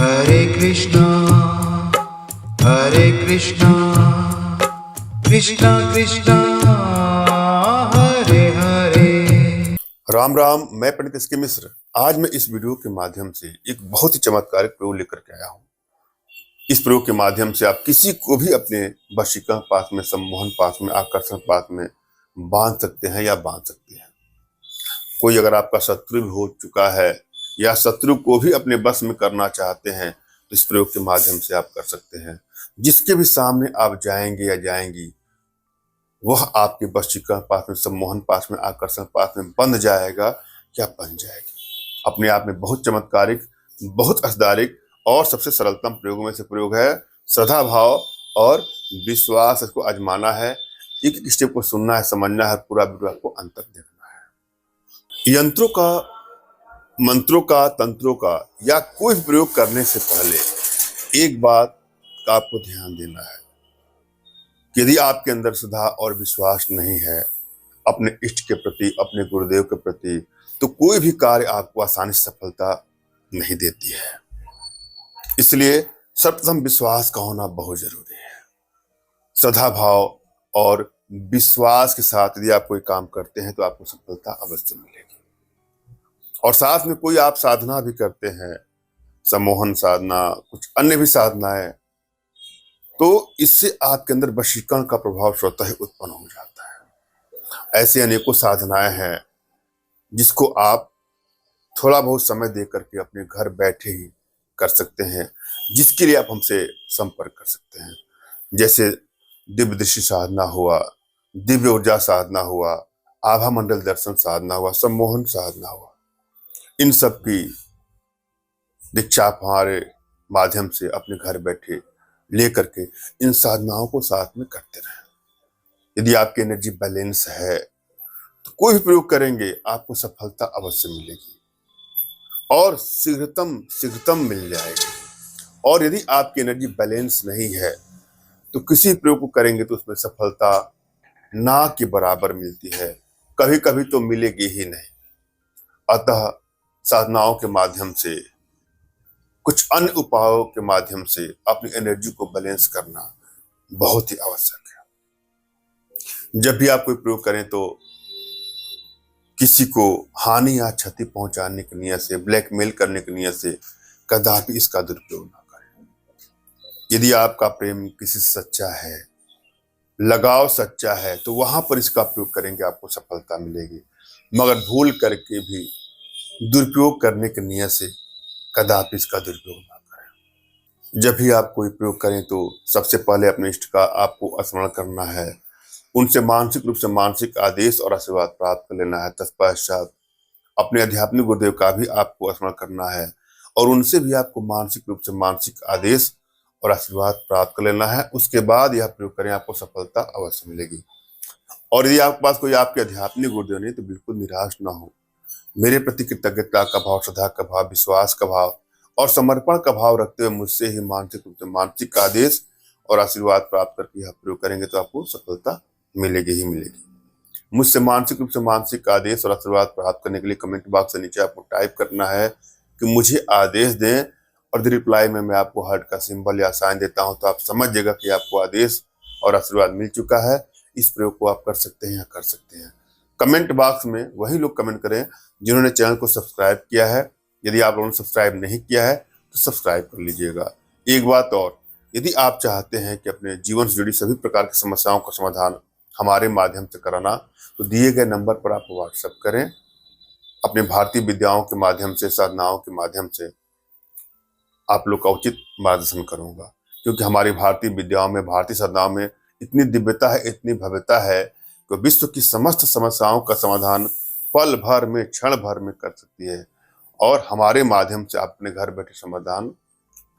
हरे कृष्णा कृष्णा कृष्णा हरे हरे। राम राम। मैं पंडित एस के मिश्र। आज मैं इस वीडियो के माध्यम से एक बहुत ही चमत्कारिक प्रयोग लेकर के आया हूँ। इस प्रयोग के माध्यम से आप किसी को भी अपने वशीकरण पाश में, सम्मोहन पाश में, आकर्षण पाश में बांध सकते हैं या बांध सकते हैं। कोई अगर आपका शत्रु भी हो चुका है या शत्रु को भी अपने वश में करना चाहते हैं तो इस प्रयोग के माध्यम से आप कर सकते हैं। जिसके भी सामने आप जाएंगे या जाएंगी वह आपके वशीकरण पाश में, सम्मोहन पाश में, आकर्षण पाश में बंध जाएगा या बन जाएगी। अपने आप में बहुत चमत्कारिक, बहुत असदारिक और सबसे सरलतम प्रयोगों में से प्रयोग है। श्रद्धा भाव और विश्वास, इसको आजमाना है, एक एक स्टेप को सुनना है, समझना है, पूरा वीडियो आपको अंत तक देखना है। यंत्रों का, मंत्रों का, तंत्रों का या कोई भी प्रयोग करने से पहले एक बात का आपको ध्यान देना है। यदि आपके अंदर श्रद्धा और विश्वास नहीं है अपने इष्ट के प्रति, अपने गुरुदेव के प्रति, तो कोई भी कार्य आपको आसानी से सफलता नहीं देती है। इसलिए सर्वप्रथम विश्वास का होना बहुत जरूरी है। श्रद्धा भाव और विश्वास के साथ यदि आप कोई काम करते हैं तो आपको सफलता अवश्य मिलेगी। और साथ में कोई आप साधना भी करते हैं, सम्मोहन साधना, कुछ अन्य भी साधनाएं, तो इससे आपके अंदर वशीकरण का प्रभाव स्वतः ही उत्पन्न हो जाता है। ऐसे अनेकों साधनाएं हैं जिसको आप थोड़ा बहुत समय दे करके अपने घर बैठे ही कर सकते हैं, जिसके लिए आप हमसे संपर्क कर सकते हैं। जैसे दिव्य दृष्टि साधना हुआ, दिव्य ऊर्जा साधना हुआ, आभा मंडल दर्शन साधना हुआ, सम्मोहन साधना हुआ। इन सब की दीक्षा आप हमारे माध्यम से अपने घर बैठे लेकर के इन साधनाओं को साथ में करते रहें। यदि आपकी एनर्जी बैलेंस है तो कोई भी प्रयोग करेंगे आपको सफलता अवश्य मिलेगी और शीघ्रतम मिल जाएगी। और यदि आपकी एनर्जी बैलेंस नहीं है तो किसी प्रयोग को करेंगे तो उसमें सफलता ना के बराबर मिलती है, कभी कभी तो मिलेगी ही नहीं। अतः साधनाओं के माध्यम से, कुछ अन्य उपायों के माध्यम से अपनी एनर्जी को बैलेंस करना बहुत ही आवश्यक है। जब भी आप कोई प्रयोग करें तो किसी को हानि या क्षति पहुंचाने की नियत से, ब्लैकमेल करने की नियत से कदापि इसका दुरुपयोग ना करें। यदि आपका प्रेम किसी से सच्चा है, लगाव सच्चा है, तो वहां पर इसका प्रयोग करेंगे आपको सफलता मिलेगी। मगर भूल करके भी दुरुपयोग करने की नियत से कदापि इसका दुरुपयोग ना करें। जब भी आप कोई प्रयोग करें तो सबसे पहले अपने इष्ट का आपको स्मरण करना है, उनसे मानसिक रूप से मानसिक आदेश और आशीर्वाद प्राप्त कर लेना है। तत्पश्चात अपने आध्यात्मिक गुरुदेव का भी आपको स्मरण करना है और उनसे भी आपको मानसिक रूप से मानसिक आदेश और आशीर्वाद प्राप्त कर लेना है। उसके बाद यह प्रयोग करें, आपको सफलता अवश्य मिलेगी। और यदि आपके पास कोई आपके आध्यात्मिक गुरुदेव नहीं तो बिल्कुल निराश ना हो। मेरे प्रति कृतज्ञता का भाव, श्रद्धा का भाव, विश्वास का भाव और समर्पण का भाव रखते हुए मुझसे ही मानसिक रूप से मानसिक आदेश और आशीर्वाद प्राप्त करके यह प्रयोग करेंगे तो आपको सफलता मिलेगी ही मिलेगी। मुझसे मानसिक रूप से मानसिक आदेश और आशीर्वाद प्राप्त करने के लिए कमेंट बॉक्स से नीचे आपको टाइप करना है कि मुझे आदेश दें, और रिप्लाई में मैं आपको हार्ट का सिंबल या साइन देता हूं तो आप समझ जाएगा कि आपको आदेश और आशीर्वाद मिल चुका है। इस प्रयोग को आप कर सकते हैं या कर सकते हैं। कमेंट बॉक्स में वही लोग कमेंट करें जिन्होंने चैनल को सब्सक्राइब किया है। यदि आप लोगों ने सब्सक्राइब नहीं किया है तो सब्सक्राइब कर लीजिएगा। एक बात और, यदि आप चाहते हैं कि अपने जीवन से जुड़ी सभी प्रकार की समस्याओं का समाधान हमारे माध्यम से कराना तो दिए गए नंबर पर आप व्हाट्सएप करें। अपने भारतीय विद्याओं के माध्यम से, साधनाओं के माध्यम से आप लोग का उचित मार्गदर्शन करूंगा, क्योंकि हमारी भारतीय विद्याओं में, भारतीय साधनाओं में इतनी दिव्यता है, इतनी भव्यता है कि विश्व की समस्त समस्याओं का समाधान पल भर में, क्षण भर में कर सकती है। और हमारे माध्यम से आप अपने घर बैठे समाधान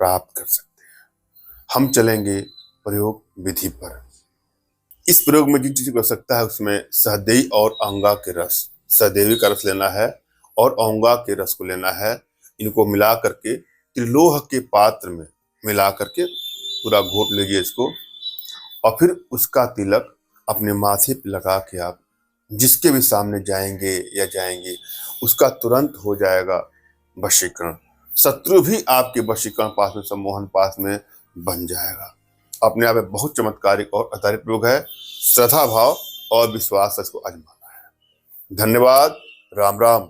प्राप्त कर सकते हैं। हम चलेंगे प्रयोग विधि पर। इस प्रयोग में जिन चीज को सकता है उसमें सहदेवी और औंगा के रस, सहदेवी का रस लेना है और औंगा के रस को लेना है। इनको मिला करके त्रिलोह के पात्र में मिला करके पूरा घोट लीजिए इसको, और फिर उसका तिलक अपने माथे पे लगा के आप जिसके भी सामने जाएंगे या जाएंगे उसका तुरंत हो जाएगा वशीकरण। शत्रु भी आपके वशीकरण पास में, सम्मोहन पास में बन जाएगा। अपने आप में बहुत चमत्कारिक और आधारित प्रयोग है। श्रद्धा भाव और विश्वास से इसको आजमाना है। धन्यवाद। राम राम।